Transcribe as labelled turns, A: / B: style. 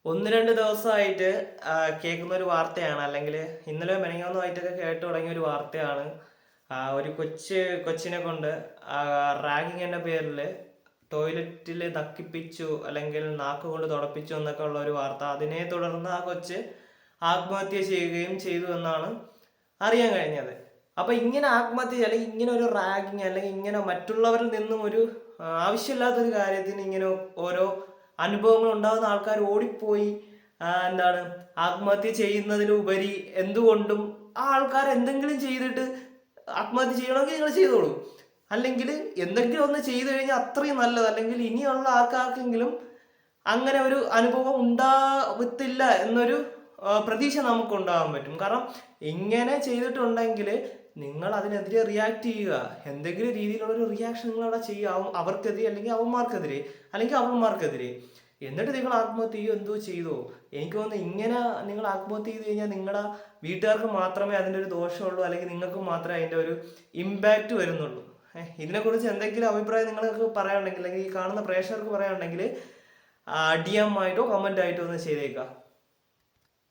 A: ഒന്ന് രണ്ട് ദിവസമായിട്ട് കേൾക്കുന്ന ഒരു വാർത്തയാണ്, അല്ലെങ്കിൽ ഇന്നലെ മെനങ്ങാന്നുമായിട്ടൊക്കെ കേട്ടു തുടങ്ങിയ ഒരു വാർത്തയാണ്. ഒരു കൊച്ചിനെ കൊണ്ട് റാഗിങ് എന്ന പേരിൽ ടോയ്ലറ്റിൽ നക്കിപ്പിച്ചു, അല്ലെങ്കിൽ നാക്ക് കൊണ്ട് തുടപ്പിച്ചു എന്നൊക്കെ ഉള്ള ഒരു വാർത്ത. അതിനെ തുടർന്ന് ആ കൊച്ച് ആത്മഹത്യ ചെയ്യുകയും ചെയ്തു എന്നാണ് അറിയാൻ കഴിഞ്ഞത്. അപ്പൊ ഇങ്ങനെ ആത്മഹത്യ അല്ലെങ്കിൽ ഇങ്ങനെ ഒരു റാഗിങ് അല്ലെങ്കിൽ ഇങ്ങനെ മറ്റുള്ളവരിൽ നിന്നും ഒരു ആവശ്യമില്ലാത്തൊരു കാര്യത്തിന് ഇങ്ങനെ ഓരോ അനുഭവങ്ങൾ ഉണ്ടാകുന്ന ആൾക്കാർ ഓടിപ്പോയി എന്താണ് ആത്മഹത്യ ചെയ്യുന്നതിലുപരി എന്തുകൊണ്ടും ആ ആൾക്കാർ എന്തെങ്കിലും ചെയ്തിട്ട് ആത്മഹത്യ ചെയ്യണമെങ്കിൽ നിങ്ങൾ ചെയ്തോളൂ. അല്ലെങ്കിൽ എന്തെങ്കിലും ഒന്ന് ചെയ്തു കഴിഞ്ഞാൽ അത്രയും നല്ലത്. അല്ലെങ്കിൽ ഇനിയുള്ള ആൾക്കാർക്കെങ്കിലും അങ്ങനെ ഒരു അനുഭവം ഉണ്ടാവത്തില്ല എന്നൊരു പ്രതീക്ഷ നമുക്ക് ഉണ്ടാകാൻ പറ്റും. കാരണം ഇങ്ങനെ ചെയ്തിട്ടുണ്ടെങ്കിൽ നിങ്ങൾ അതിനെതിരെ റിയാക്ട് ചെയ്യുക. എന്തെങ്കിലും രീതിയിലുള്ള ഒരു റിയാക്ഷൻ നിങ്ങൾ അവിടെ ചെയ്യുക, അവർക്കെതിരെ അല്ലെങ്കിൽ അവന്മാർക്കെതിരെ അല്ലെങ്കിൽ അവന്മാർക്കെതിരെ. എന്നിട്ട് നിങ്ങൾ ആത്മഹത്യ ചെയ്യോ എന്തോ ചെയ്തോ. എനിക്ക് തോന്നുന്നു ഇങ്ങനെ നിങ്ങൾ ആത്മഹത്യ ചെയ്ത് കഴിഞ്ഞാൽ നിങ്ങളുടെ വീട്ടുകാർക്ക് മാത്രമേ അതിൻ്റെ ഒരു ദോഷമുള്ളൂ, അല്ലെങ്കിൽ നിങ്ങൾക്ക് മാത്രമേ അതിൻ്റെ ഒരു ഇമ്പാക്റ്റ് വരുന്നുള്ളൂ. ഇതിനെക്കുറിച്ച് എന്തെങ്കിലും അഭിപ്രായം നിങ്ങൾക്ക് പറയാനുണ്ടെങ്കിൽ, അല്ലെങ്കിൽ ഈ കാണുന്ന പ്രേക്ഷകർക്ക് പറയാനുണ്ടെങ്കിൽ DM ആയിട്ടോ കമൻ്റ് ആയിട്ടോ ഒന്ന് ചെയ്തേക്കാം.